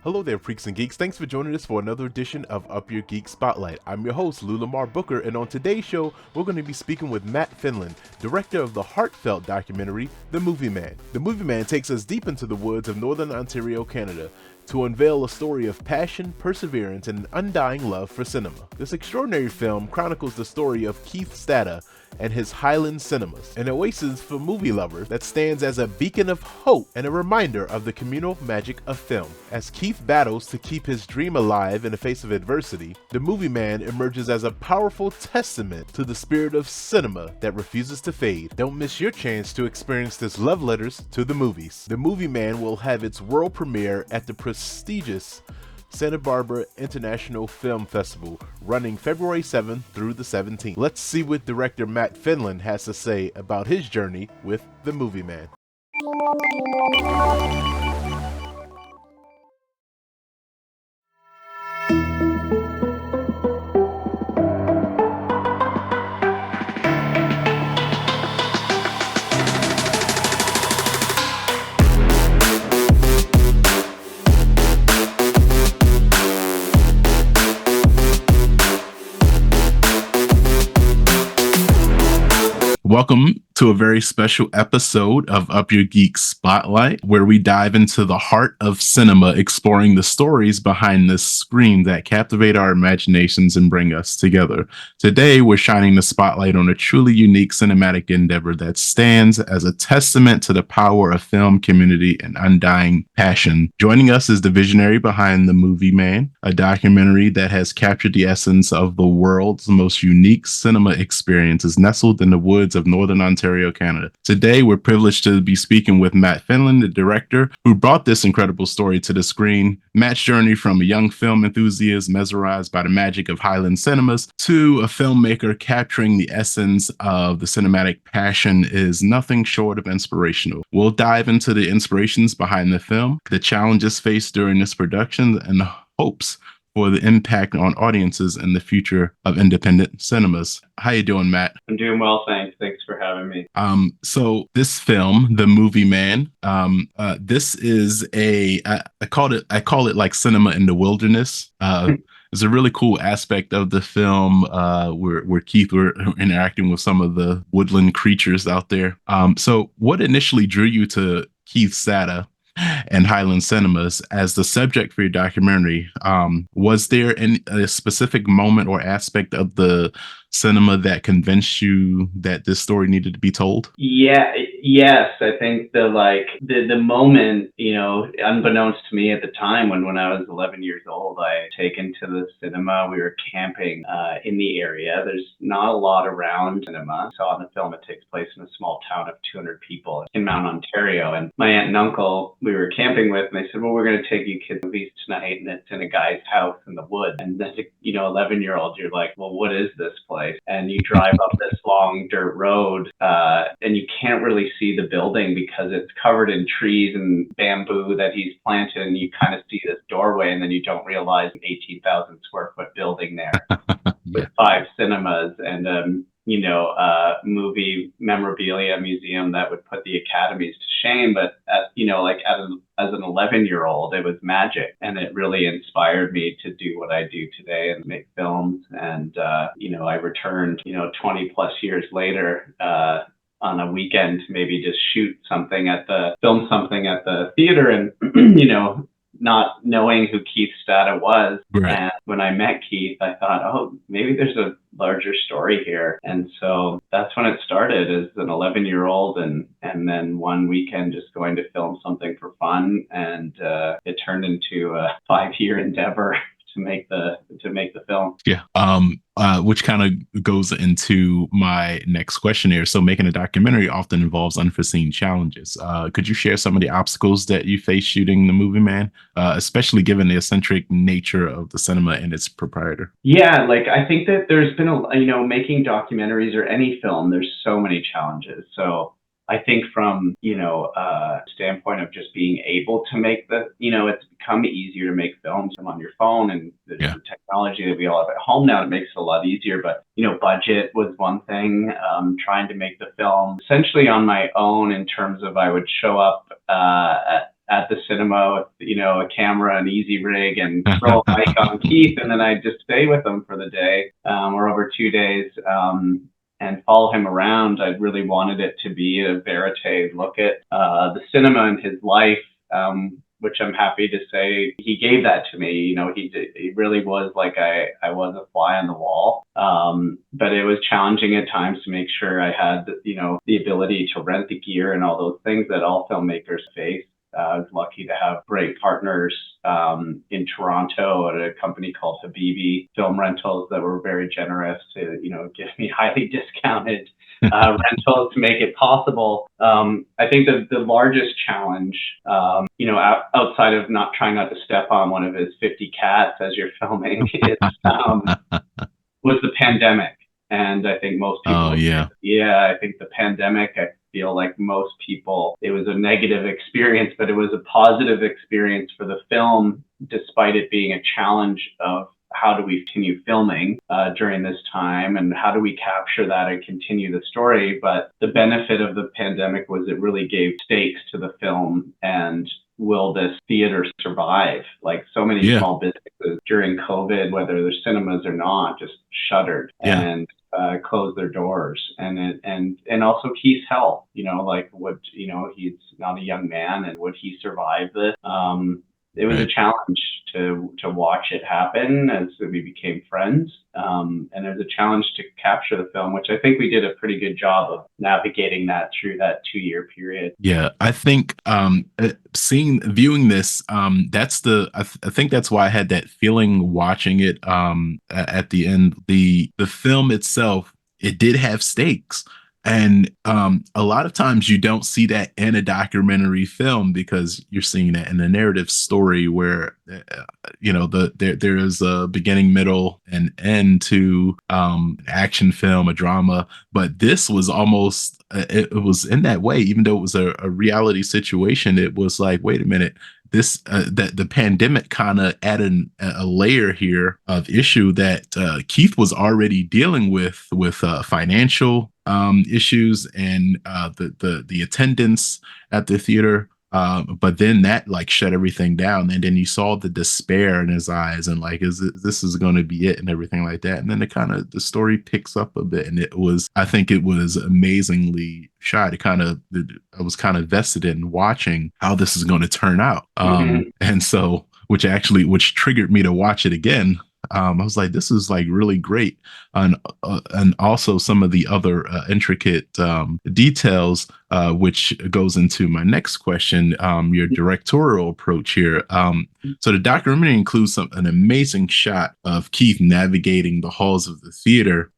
Hello there, freaks and geeks. Thanks for joining us for another edition of Up Your Geek Spotlight. I'm your host, Lou Lamar Booker, and on today's show, we're going to be speaking with Matt Finlin, director of the heartfelt documentary, The Movie Man. The Movie Man takes us deep into the woods of Northern Ontario, Canada, to unveil a story of passion, perseverance, and an undying love for cinema. This extraordinary film chronicles the story of Keith Stata and his Highlands Cinemas, an oasis for movie lovers that stands as a beacon of hope and a reminder of the communal magic of film. As Keith battles to keep his dream alive in the face of adversity, the Movie Man emerges as a powerful testament to the spirit of cinema that refuses to fade. Don't miss your chance to experience this love letters to the movies. The Movie Man will have its world premiere at the prestigious Santa Barbara International Film Festival, running February 7th through the 17th. Let's see what director Matt Finlin has to say about his journey with The Movie Man. Welcome to a very special episode of Up Your Geek Spotlight, where we dive into the heart of cinema, exploring the stories behind the screen that captivate our imaginations and bring us together. Today, we're shining the spotlight on a truly unique cinematic endeavor that stands as a testament to the power of film, community, and undying passion. Joining us is the visionary behind The Movie Man, a documentary that has captured the essence of the world's most unique cinema experiences, nestled in the woods of Northern Ontario, Canada. Today, we're privileged to be speaking with Matt Finlin, the director who brought this incredible story to the screen. Matt's journey from a young film enthusiast mesmerized by the magic of Highlands Cinemas to a filmmaker capturing the essence of the cinematic passion is nothing short of inspirational. We'll dive into the inspirations behind the film, the challenges faced during this production, and the hopes for the impact on audiences and the future of independent cinemas. How you doing, Matt? I'm doing well, thanks. Thanks for having me. So this film, The Movie Man, this is I call it like cinema in the wilderness. It's a really cool aspect of the film where Keith were interacting with some of the woodland creatures out there. So what initially drew you to Keith Stata and Highlands Cinemas as the subject for your documentary? Was there a specific moment or aspect of the cinema that convinced you that this story needed to be told? Yes. I think the moment, unbeknownst to me at the time when I was 11 years old, I taken to the cinema. We were camping in the area. There's not a lot around cinema. So on the film, it takes place in a small town of 200 people in Mount Ontario. And my aunt and uncle we were camping with, and they said, well, we're going to take you kids to movies tonight, and it's in a guy's house in the woods. And as a 11-year-old, you're like, well, what is this place? And you drive up this long dirt road, and you can't really see the building because it's covered in trees and bamboo that he's planted, and you kind of see this doorway, and then you don't realize an 18,000 square foot building there with 5 cinemas and movie memorabilia museum that would put the academies to shame. But as an 11-year-old, it was magic, and it really inspired me to do what I do today and make films. And I returned 20 plus years later on a weekend to maybe just film something at the theater, and not knowing who Keith Stata was. Right. And when I met Keith, I thought, oh, maybe there's a larger story here. And so that's when it started as an 11-year-old, and then one weekend just going to film something for fun, and it turned into a 5-year endeavor to make the film. Yeah. Which kind of goes into my next question here. So making a documentary often involves unforeseen challenges. Could you share some of the obstacles that you faced shooting The Movie Man, especially given the eccentric nature of the cinema and its proprietor? Yeah, I think that there's been making documentaries or any film, there's so many challenges. So I think from, standpoint of just being able to make it's become easier to make films on your phone, and the technology that we all have at home now, it makes it a lot easier. But, budget was one thing, trying to make the film essentially on my own in terms of I would show up at the cinema with, a camera and easy rig and throw a mic on Keith, and then I'd just stay with him for the day, or over 2 days, and follow him around. I really wanted it to be a verite look at the cinema and his life, which I'm happy to say he gave that to me. He really was like I was a fly on the wall. But it was challenging at times to make sure I had, the ability to rent the gear and all those things that all filmmakers face. I was lucky to have great partners in Toronto at a company called Habibi Film Rentals that were very generous to, give me highly discounted rentals to make it possible. I think the largest challenge, outside of trying not to step on one of his 50 cats as you're filming, was the pandemic. And I think most people, I think the pandemic, I feel like most people, it was a negative experience, but it was a positive experience for the film, despite it being a challenge of how do we continue filming during this time, and how do we capture that and continue the story. But the benefit of the pandemic was it really gave stakes to the film, and will this theater survive? Like so many small businesses during COVID, whether they're cinemas or not, just shuttered and closed their doors. And also Keith's health, he's not a young man, and would he survive this? It was a challenge to watch it happen as we became friends. And it was a challenge to capture the film, which I think we did a pretty good job of navigating that through that 2-year period. Yeah, I think viewing this, I think that's why I had that feeling watching it at the end. The film itself, it did have stakes. And a lot of times you don't see that in a documentary film, because you're seeing that in a narrative story where, there is a beginning, middle, and end to an action film, a drama. But this was almost, it was in that way, even though it was a reality situation. It was like, wait a minute, this that the pandemic kind of added a layer here of issue that Keith was already dealing with financial issues and the attendance at the theater. But then that like shut everything down, and then you saw the despair in his eyes, and like, this is going to be it, and everything like that. And then the story picks up a bit, and I think it was amazingly shot. I was kind of vested in watching how this is going to turn out. And so, which triggered me to watch it again. I was like, this is like really great. And also some of the other intricate details, which goes into my next question, your directorial approach here. So the documentary includes an amazing shot of Keith navigating the halls of the theater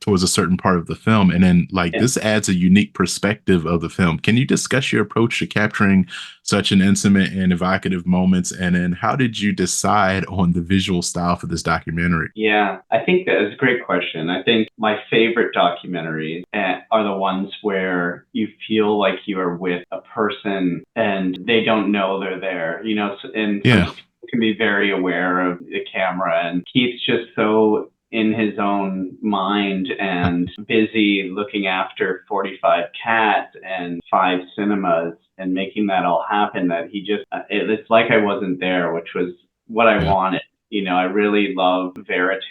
towards a certain part of the film. And then this adds a unique perspective of the film. Can you discuss your approach to capturing such an intimate and evocative moments? And then how did you decide on the visual style for this documentary? Yeah, I think that is a great question. I think my favorite documentaries are the ones where you feel like you are with a person and they don't know they're there, and some people can be very aware of the camera, and Keith's just so in his own mind and busy looking after 45 cats and 5 cinemas and making that all happen, that it's like I wasn't there, which was what I wanted. I really love verite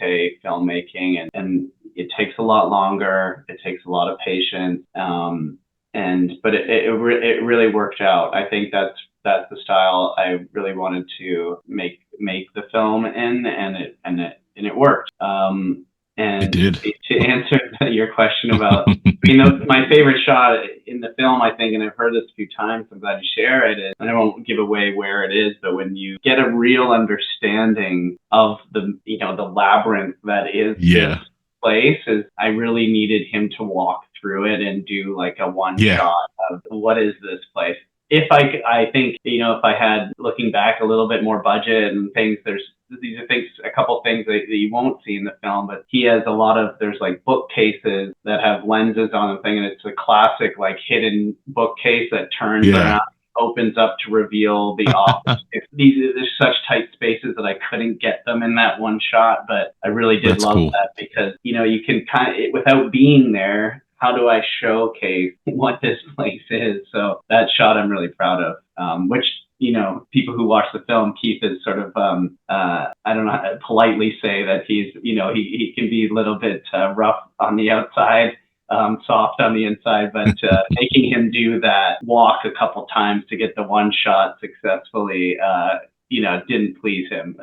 filmmaking, and it takes a lot longer. It takes a lot of patience. But it really worked out. I think that's the style I really wanted to make the film in, and it worked. And it did. To answer your question about, my favorite shot in the film, I think, and I've heard this a few times, I'm glad you share it, is, and I won't give away where it is, but when you get a real understanding of the labyrinth that is this place, is I really needed him to walk through it and do like a one shot of what is this place. I think, if I had, looking back, a little bit more budget and things, these are a couple things that you won't see in the film, but he has there's like bookcases that have lenses on the thing, and it's a classic like hidden bookcase that turns around, opens up to reveal the office. There's such tight spaces that I couldn't get them in that one shot, but I really did love that, because you can kind of, without being there, how do I showcase what this place is? So that shot I'm really proud of, which, you know, people who watch the film, Keith is sort of, I don't know how to politely say that he's, you know, he can be a little bit rough on the outside, soft on the inside, but making him do that walk a couple times to get the one shot successfully, you know, didn't please him.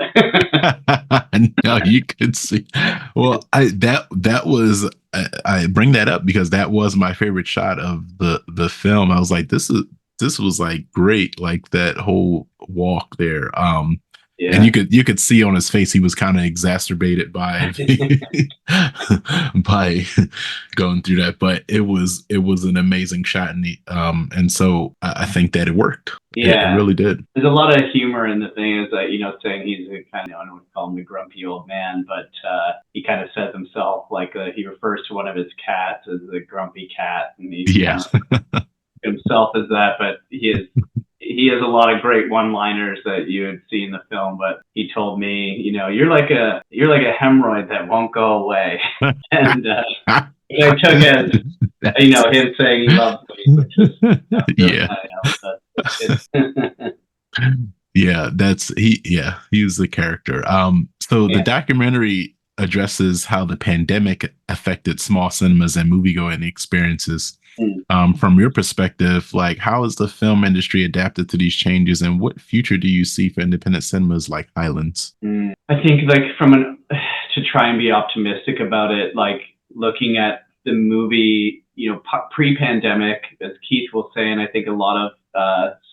No, you could see. Well, that was I bring that up because that was my favorite shot of the film. I was like, this was like great, like that whole walk there. And Yeah. you could see on his face he was kind of exacerbated by by going through that, but it was an amazing shot, and so I think that it worked. It Yeah. really did. There's a lot of humor in the thing, is that, you know, saying he's a kind of, I don't want to call him the grumpy old man, but he kind of says himself, like, he refers to one of his cats as a grumpy cat, and he's Yeah. kind of himself as that, but he has a lot of great one-liners that you would see in the film. But he told me, you know, you're like a hemorrhoid that won't go away, and I took as, you know, him saying he loves me, which is, you know, really Yeah. nice. Yeah, he was the character. So the Yeah. documentary addresses how the pandemic affected small cinemas and moviegoing experiences. Mm. From your perspective, like how has the film industry adapted to these changes, and what future do you see for independent cinemas like Highlands? I think, like, to try and be optimistic about it, like looking at the movie, you know, pre-pandemic, as Keith will say, and I think a lot of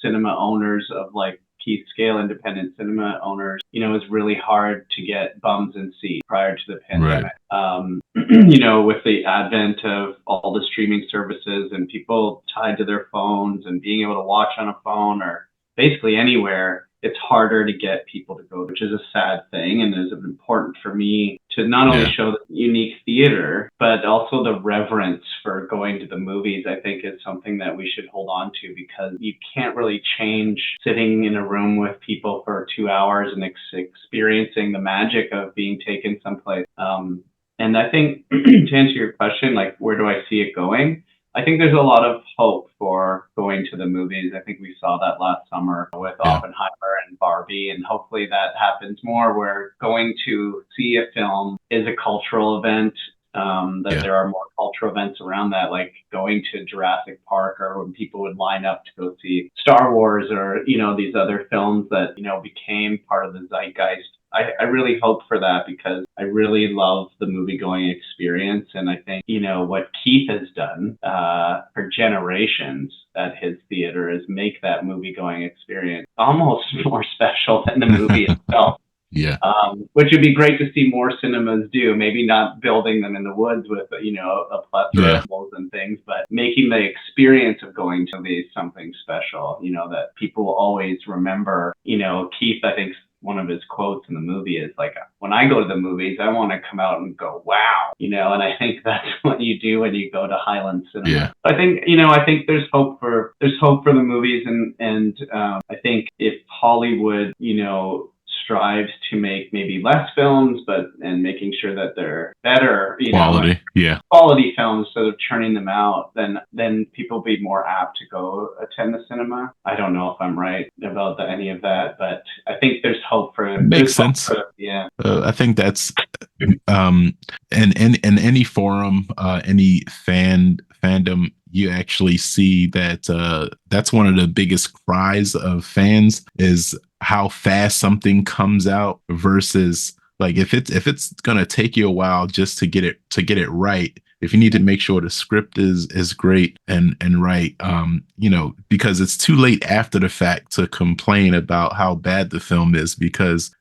cinema owners of like Keith scale independent cinema owners, you know, it's really hard to get bums in seats prior to the pandemic. Right. You know, with the advent of all the streaming services and people tied to their phones and being able to watch on a phone or basically anywhere, it's harder to get people to go, which is a sad thing, and is important for me to not only show the unique theater, but also the reverence for going to the movies. I think is something that we should hold on to, because you can't really change sitting in a room with people for 2 hours and experiencing the magic of being taken someplace. And I think to answer your question, like, where do I see it going? I think there's a lot of hope for going to the movies. I think we saw that last summer with Oppenheimer and Barbie, and hopefully that happens more, where going to see a film is a cultural event, that there are more cultural events around that, like going to Jurassic Park, or when people would line up to go see Star Wars, or, you know, these other films that, you know, became part of the zeitgeist. I really hope for that, because I really love the movie going experience. And I think, you know, what Keith has done for generations at his theater is make that movie going experience almost more special than the movie itself. Yeah. Which would be great to see more cinemas do. Maybe not building them in the woods with, you know, a plethora of walls and things, but making the experience of going to movies something special, you know, that people will always remember. You know, Keith, I think one of his quotes in the movie is like, when I go to the movies, I want to come out and go, wow, you know, and I think that's what you do when you go to Highlands Cinema. Yeah. I think, you know, I think there's hope for the movies, and I think if Hollywood, you know, strives to make maybe less films, and making sure that they're better, you quality, know, quality films, so of churning them out, then people will be more apt to go attend the cinema. I don't know if I'm right about any of that, but I think there's hope for it. Makes sense. I think that's in any forum, any fandom, you actually see that that's one of the biggest cries of fans, is how fast something comes out, versus like if it's gonna take you a while just to get it right. If you need to make sure the script is great and right, you know, because it's too late after the fact to complain about how bad the film is, because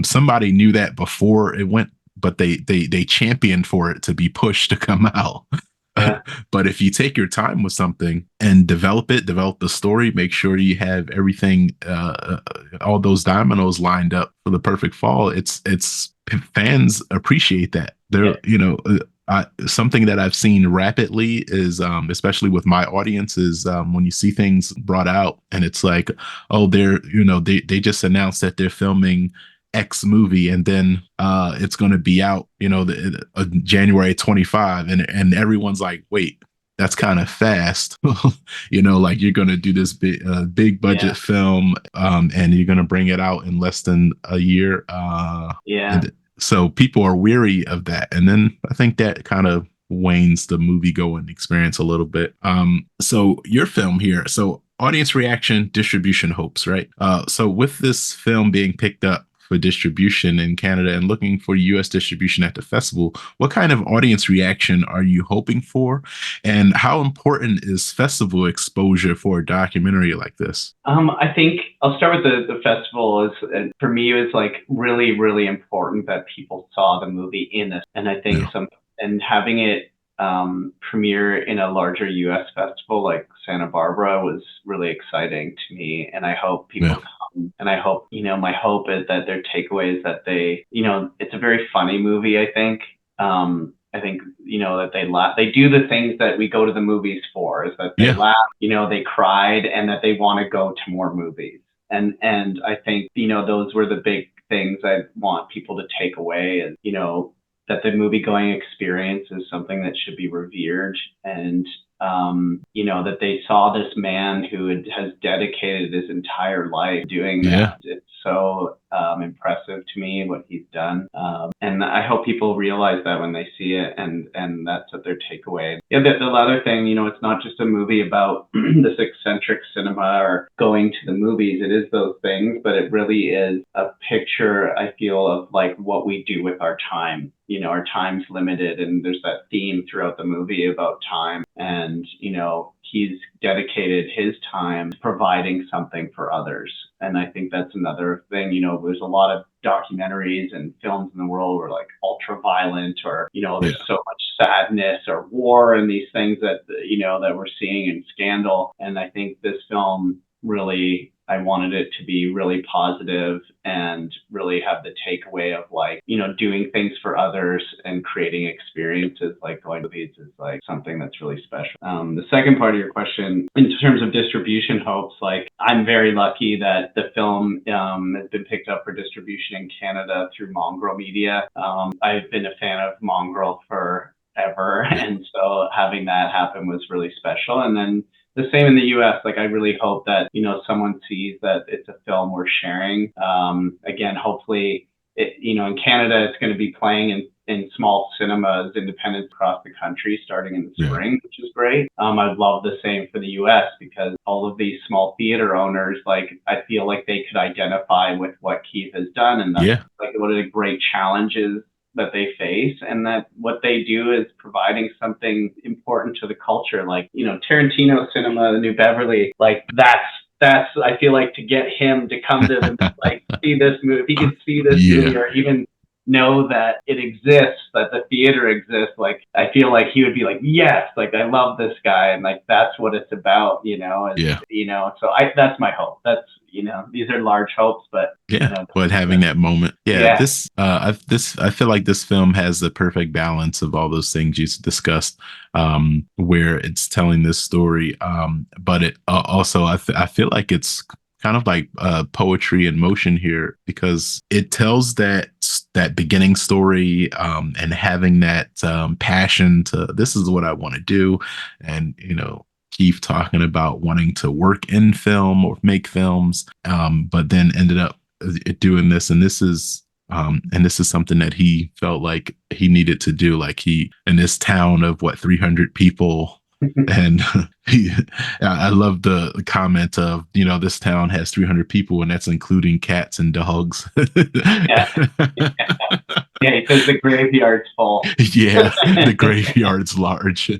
somebody knew that before it went, but they championed for it to be pushed to come out. Yeah. But if you take your time with something and develop the story, make sure you have everything, all those dominoes lined up for the perfect fall. It's fans appreciate that. They're, you know, something that I've seen rapidly is, especially with my audience, is when you see things brought out and it's like, oh, they're, you know, they just announced that they're filming X movie, and then it's going to be out, January 25, and everyone's like, wait, that's kind of fast. Like you're going to do this big Yeah. budget film, and you're going to bring it out in less than a year. Yeah. And so people are weary of that. And then I think that kind of wanes the movie going experience a little bit. So your film here, so audience reaction, distribution hopes, right? So with this film being picked up for distribution in Canada and looking for US distribution at the festival, what kind of audience reaction are you hoping for? And how important is festival exposure for a documentary like this? I think I'll start with the festival. For me, it was like really, really important that people saw the movie in this. And I think Yeah. and having it premiere in a larger US festival like Santa Barbara was really exciting to me. And I hope people Yeah. come. And I hope, my hope is that their takeaway is that it's a very funny movie, I think. I think, that they laugh. They do the things that we go to the movies for, is that they Yeah. laugh, they cried, and that they want to go to more movies. And I think, those were the big things I want people to take away, is, that the movie going experience is something that should be revered. And, that they saw this man who has dedicated his entire life doing Yeah. that. It's so impressive to me what he's done. And I hope people realize that when they see it, and that's what their takeaway. Yeah, the other thing, it's not just a movie about this eccentric cinema or going to the movies. It is those things, but it really is a picture, I feel, of like what we do with our time. Our time's limited, and there's that theme throughout the movie about time. And, he's dedicated his time providing something for others. And I think that's another thing. There's a lot of documentaries and films in the world where like ultra violent, or, there's so much sadness or war and these things that, that we're seeing in Scandal. And I think this film really, I wanted it to be really positive and really have the takeaway of like, doing things for others and creating experiences like going to movies is like something that's really special. The second part of your question, in terms of distribution hopes, like I'm very lucky that the film has been picked up for distribution in Canada through Mongrel Media. I've been a fan of Mongrel forever, and so having that happen was really special. And then the same in the US. Like I really hope that, someone sees that it's a film worth sharing. Again, hopefully, in Canada, it's going to be playing in small cinemas, independent across the country, starting in the spring, which is great. I'd love the same for the US, because all of these small theater owners, like I feel like they could identify with what Keith has done, and like what are the great challenges that they face, and that what they do is providing something important to the culture. Like, Tarantino Cinema, the New Beverly, like that's I feel like, to get him to come to like see this movie, if he could see this movie, or even know that it exists, that the theater exists, like I feel like he would be like, yes, like I love this guy, and like that's what it's about, so that's my hope. That's, these are large hopes, but but having that moment, I feel like this film has the perfect balance of all those things you discussed, where it's telling this story, but it also I feel like it's kind of like poetry in motion here, because it tells that beginning story, and having that passion to, this is what I want to do, and Keith talking about wanting to work in film or make films, but then ended up doing this, and this is something that he felt like he needed to do. Like he, in this town of 300 people, and I love the comment of, this town has 300 people, and that's including cats and dogs. Yeah, because the graveyard's full. Yeah, the graveyard's large.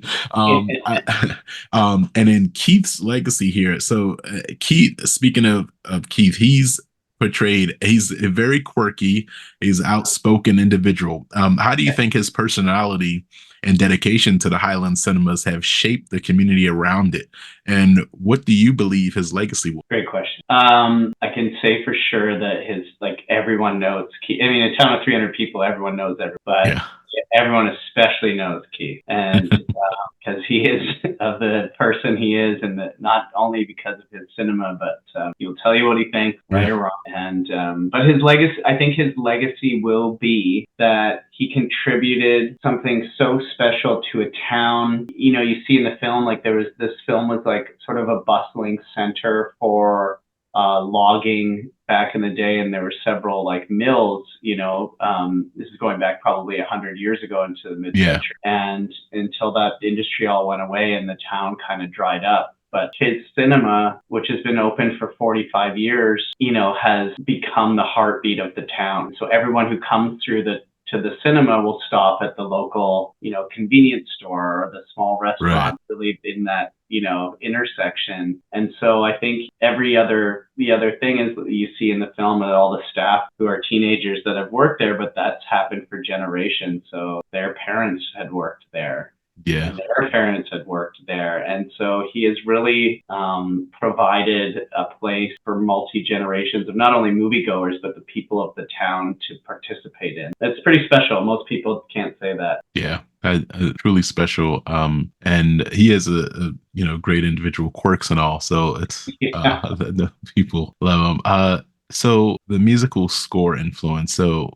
And in Keith's legacy here, so Keith, speaking of Keith, he's a very quirky, he's outspoken individual. How do you think his personality and dedication to the Highlands Cinemas have shaped the community around it? And what do you believe his legacy will? Great question. I can say for sure that everyone knows Keith. I mean, a town of 300 people, everyone knows everybody. But everyone especially knows Keith, and because he is the person he is, and not only because of his cinema, but he'll tell you what he thinks, right or wrong. And but his legacy, I think his legacy will be that he contributed something so special to a town. You know, you see in the film, like this film was like sort of a bustling center for logging back in the day, and there were several like mills, you know, this is going back probably 100 years ago into the mid-century, and until that industry all went away and the town kind of dried up. But his cinema, which has been open for 45 years, you know, has become the heartbeat of the town. So everyone who comes through to the cinema will stop at the local, you know, convenience store or the small restaurant, really in that, you know, intersection. And so I think the other thing is you see in the film that all the staff who are teenagers that have worked there, but that's happened for generations. So their parents had worked there. Yeah. And their parents had worked there. And so he has really provided a place for multi-generations of not only moviegoers, but the people of the town to participate in. That's pretty special. Most people can't say that. Yeah. Truly special. And he has a you know, great individual quirks and all. So it's the people love him. So the musical score influence. So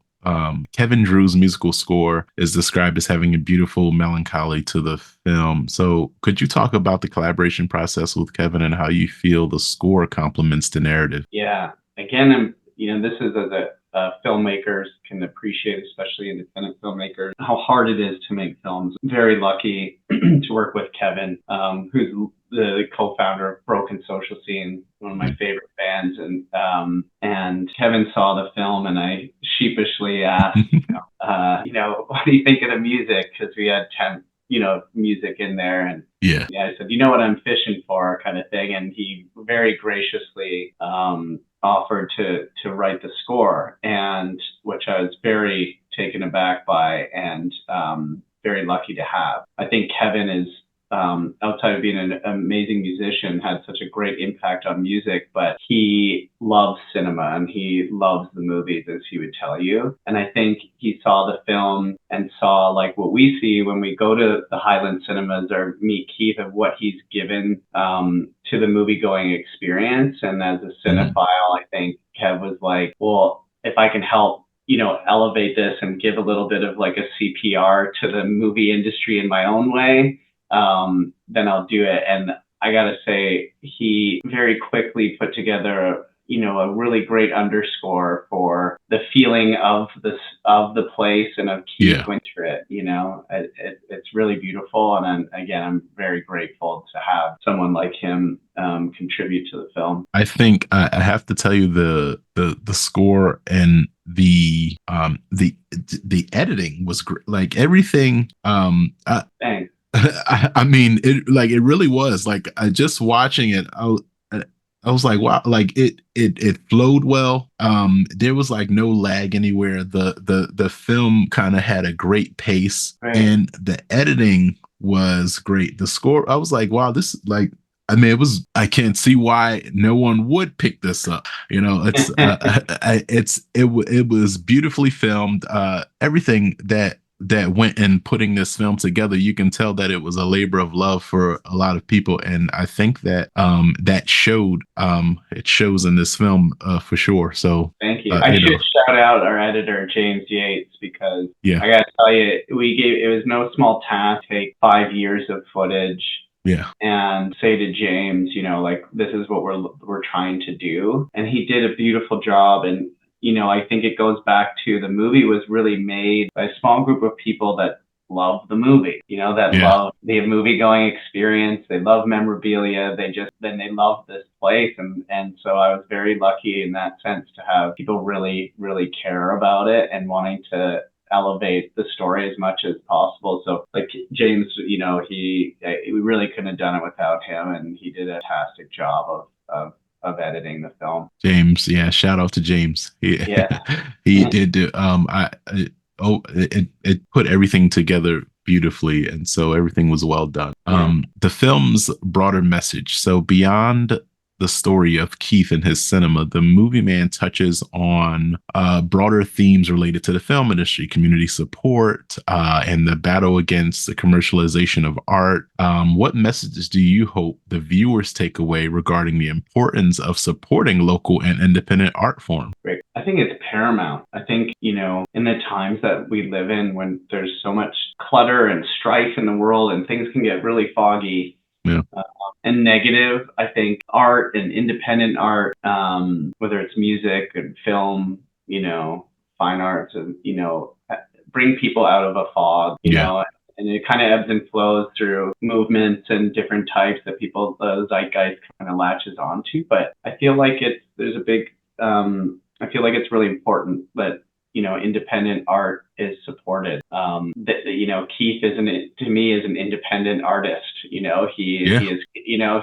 Kevin Drew's musical score is described as having a beautiful melancholy to the film. So could you talk about the collaboration process with Kevin and how you feel the score complements the narrative? Yeah. Again, you know, this is as filmmakers can appreciate, especially independent filmmakers, how hard it is to make films. Very lucky to work with Kevin, who's the co-founder of Broken Social Scene, one of my favorite bands. And Kevin saw the film, and I sheepishly asked, you know, what do you think of the music? Because we had 10, you know, music in there, and yeah, I said, you know what I'm fishing for, kind of thing. And he very graciously offered to write the score, and which I was very taken aback by, and very lucky to have. I think Kevin is, outside of being an amazing musician, had such a great impact on music, but he loves cinema and he loves the movies, as he would tell you. And I think he saw the film and saw like what we see when we go to the Highlands Cinemas or meet Keith, of what he's given to the movie-going experience. And as a cinephile, I think Kev was like, well, if I can help, you know, elevate this and give a little bit of like a CPR to the movie industry in my own way, then I'll do it. And I gotta say, he very quickly put together, you know, a really great underscore for the feeling of the place and of Keith Winter. It, you know, it's really beautiful. And I'm very grateful to have someone like him contribute to the film. I think I have to tell you the score and the editing was great. Like everything. Thanks. I mean, it really was like just watching it. I was like, wow, like it flowed well. There was like no lag anywhere. The film kind of had a great pace, and the editing was great. The score, I was like, wow, this like. I mean, I can't see why no one would pick this up. You know, it was beautifully filmed. Everything that went in putting this film together, you can tell that it was a labor of love for a lot of people, and I think that that showed. It shows in this film for sure. So thank you. I should shout out our editor James Yates, because I gotta tell you, it was no small task to take 5 years of footage. And say to James, you know, like, this is what we're trying to do, and he did a beautiful job. And you know, I think it goes back to the movie was really made by a small group of people that love the movie, you know, that love the movie going experience. They love memorabilia. They love this place. And so I was very lucky in that sense to have people really, really care about it and wanting to elevate the story as much as possible. So like James, you know, we really couldn't have done it without him, and he did a fantastic job of editing the film. James, yeah, shout out to James. He did do it put everything together beautifully, and so everything was well done. The film's broader message. So beyond the story of Keith and his cinema, the movie man touches on broader themes related to the film industry, community support, and the battle against the commercialization of art. What messages do you hope the viewers take away regarding the importance of supporting local and independent art forms? Great. I think it's paramount. I think, in the times that we live in, when there's so much clutter and strife in the world and things can get really foggy, Yeah. and negative, I think art and independent art, whether it's music and film, fine arts, and, bring people out of a fog, and it kind of ebbs and flows through movements and different types that people, the zeitgeist kind of latches onto. But I feel like I feel like it's really important that, independent art is supported. Keith to me is an independent artist. He is,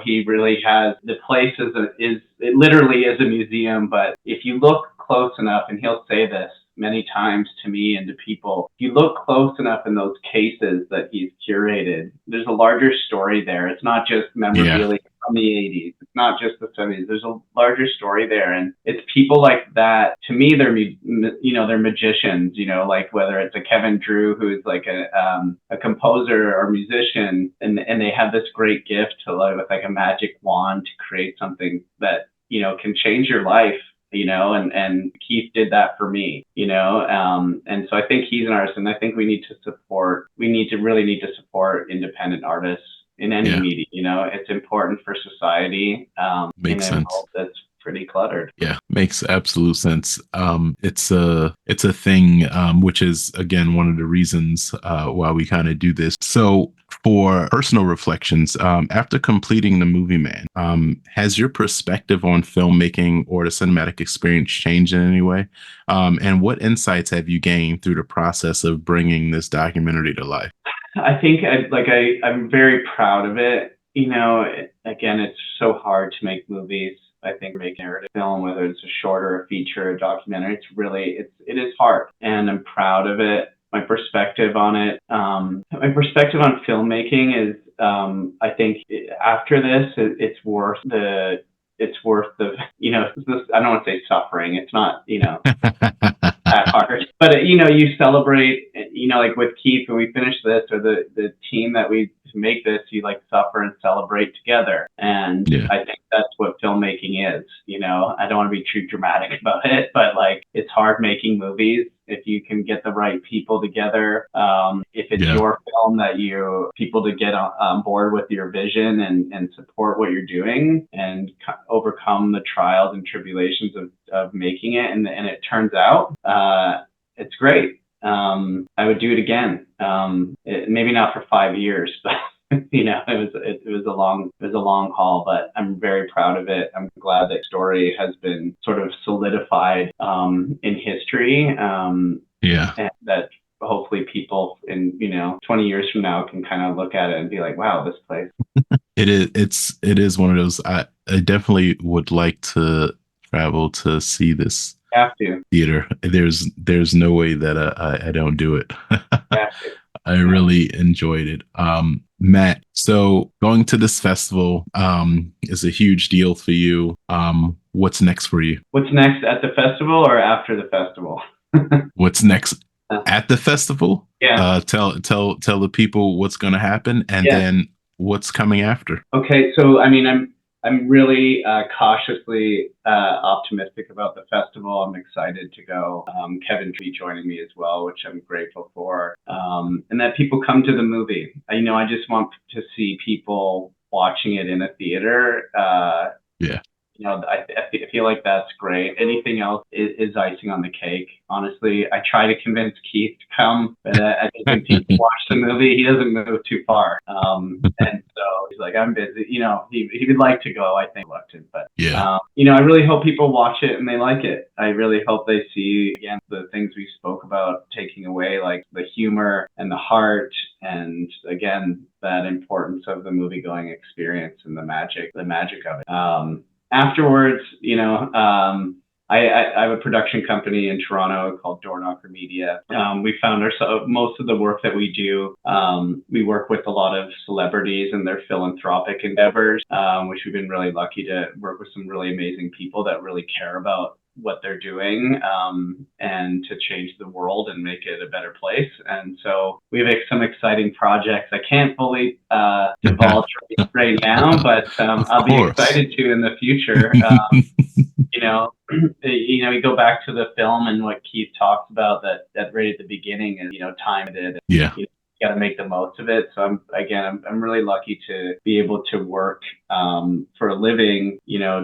he really has, the place it literally is a museum. But if you look close enough, and he'll say this many times to me and to people, if you look close enough in those cases that he's curated, there's a larger story there. It's not just memorabilia from the 80s. It's not just the 70s. There's a larger story there. And it's people like that. To me, they're magicians, like whether it's a Kevin Drew, who's like a composer or musician, and they have this great gift to, with like a magic wand, to create something that, can change your life. And Keith did that for me, and so I think he's an artist, and I think we need to really support independent artists in any media. It's important for society. Makes sense. That's pretty cluttered. Yeah, makes absolute sense. It's a thing, which is again one of the reasons why we kind of do this. So, for personal reflections, after completing The Movie Man, has your perspective on filmmaking or the cinematic experience changed in any way? And what insights have you gained through the process of bringing this documentary to life? I think I'm very proud of it. Again, it's so hard to make movies. I think making a narrative film, whether it's a short or a feature, a documentary, it is hard, and I'm proud of it. My perspective on filmmaking is, I think after this, it's worth the, I don't want to say suffering. It's not, that hard, but you celebrate, like with Keith, when we finish this, or the team that we make this, you like suffer and celebrate together. And I think that's what filmmaking is. I don't want to be too dramatic about it, but like, it's hard making movies if you can get the right people together. If it's your film, that people to get on board with your vision and support what you're doing, and overcome the trials and tribulations of making it, and it turns out, it's great. I would do it again. Maybe not for 5 years, but it was a long haul, but I'm very proud of it. I'm glad that story has been sort of solidified in history. And that hopefully people in 20 years from now can kind of look at it and be like, wow, this place. It is one of those. I definitely would like to travel to see this. Have to. Theater. There's no way that I don't do it. Have to. I really enjoyed it. Matt, so going to this festival is a huge deal for you. What's next for you? What's next at the festival or after the festival? What's next at the festival? Yeah. Tell the people what's going to happen, and then what's coming after. Okay, so I mean, I'm really cautiously optimistic about the festival. I'm excited to go. Kevin will be joining me as well, which I'm grateful for. And that people come to the movie. I just want to see people watching it in a theater. I feel like that's great. Anything else is icing on the cake. Honestly, I try to convince Keith to come, but I think when people watch the movie, he doesn't move too far. And so he's like, I'm busy. He would like to go, I think, reluctant, but I really hope people watch it and they like it. I really hope they see, again, the things we spoke about taking away, like the humor and the heart, and again, that importance of the movie going experience and the magic of it. Afterwards, I have a production company in Toronto called Door Knocker Media. We found ourselves, most of the work that we do, we work with a lot of celebrities and their philanthropic endeavors, which we've been really lucky to work with some really amazing people that really care about what they're doing, and to change the world and make it a better place. And so we have some exciting projects. I can't fully divulge right now, but I'll be excited to in the future. You know, you go back to the film and what Keith talks about that right at the beginning is, time it is. Yeah. You got to make the most of it. So I'm really lucky to be able to work for a living,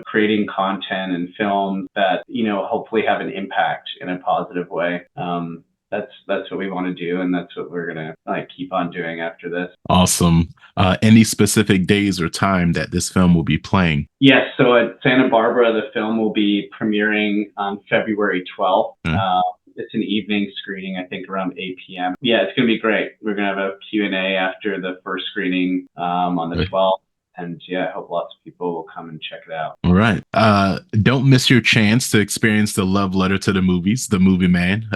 creating content and films that, hopefully have an impact in a positive way. That's what we want to do, and that's what we're gonna keep on doing after this. Awesome. Any specific days or time that this film will be playing? Yes, so at Santa Barbara, the film will be premiering on February 12th. It's an evening screening, I think around 8 p.m. Yeah, it's going to be great. We're going to have a Q&A after the first screening on the 12th. And yeah, I hope lots of people will come and check it out. All right. Don't miss your chance to experience the love letter to the movies. The Movie Man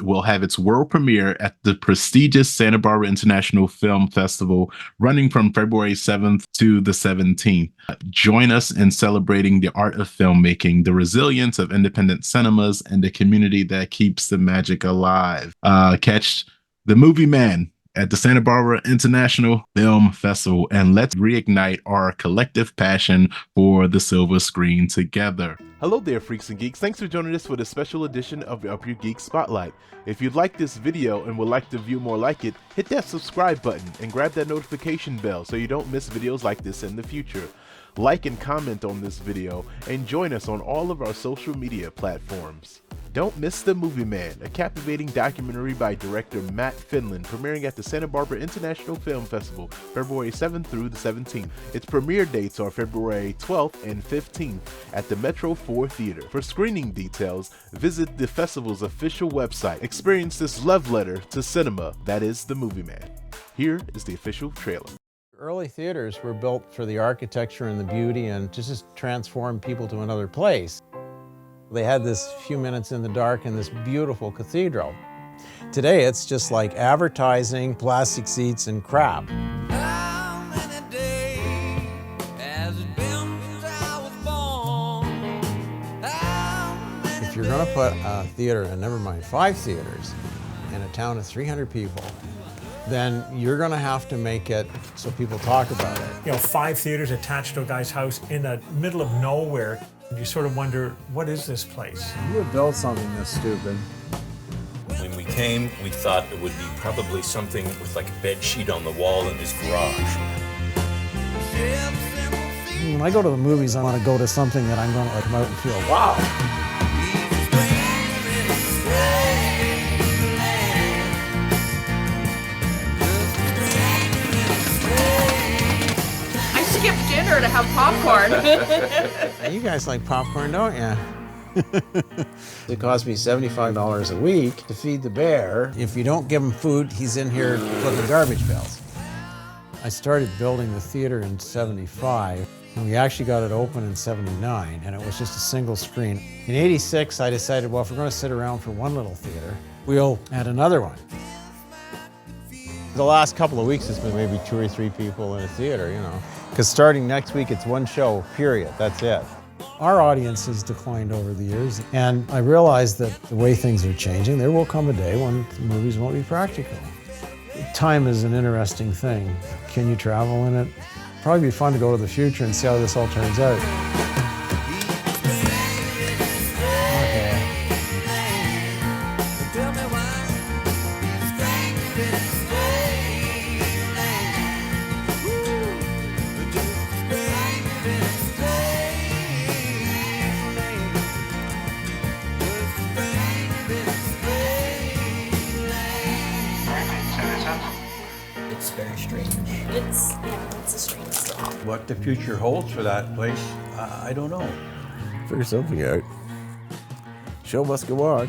will have its world premiere at the prestigious Santa Barbara International Film Festival, running from February 7th to the 17th. Join us in celebrating the art of filmmaking, the resilience of independent cinemas, and the community that keeps the magic alive. Catch The Movie Man at the Santa Barbara International Film Festival, and let's reignite our collective passion for the silver screen together. Hello there, freaks and geeks. Thanks for joining us for this special edition of Up Your Geek Spotlight. If you'd like this video and would like to view more like it, hit that subscribe button and grab that notification bell so you don't miss videos like this in the future. Like and comment on this video and join us on all of our social media platforms. Don't miss The Movie Man, a captivating documentary by director Matt Finlin, premiering at the Santa Barbara International Film Festival, February 7th through the 17th. Its premiere dates are February 12th and 15th at the Metro 4 Theater. For screening details, visit the festival's official website. Experience this love letter to cinema that is The Movie Man. Here is the official trailer. Early theaters were built for the architecture and the beauty and to just transform people to another place. They had this few minutes in the dark in this beautiful cathedral. Today it's just like advertising, plastic seats, and crap. If you're going to put a theater, and never mind 5 theaters, in a town of 300 people, then you're going to have to make it so people talk about it. 5 theaters attached to a guy's house in the middle of nowhere. You sort of wonder, what is this place? You would build something this stupid. When we came, we thought it would be probably something with like a bed sheet on the wall in his garage. When I go to the movies, I want to go to something that I'm going to come out and feel, wow. Dinner to have popcorn. You guys like popcorn, don't you? It cost me $75 a week to feed the bear. If you don't give him food, he's in here putting garbage bills. I started building the theater in '75, and we actually got it open in '79, and it was just a single screen. In '86, I decided, well, if we're going to sit around for one little theater, we'll add another one. The last couple of weeks, it's been maybe 2 or 3 people in a theater, Because starting next week, it's one show, period. That's it. Our audience has declined over the years, and I realized that the way things are changing, there will come a day when the movies won't be practical. Time is an interesting thing. Can you travel in it? Probably be fun to go to the future and see how this all turns out. It's very strange. It's a strange draw. What the future holds for that place, I don't know. Figure something out. Show must go on.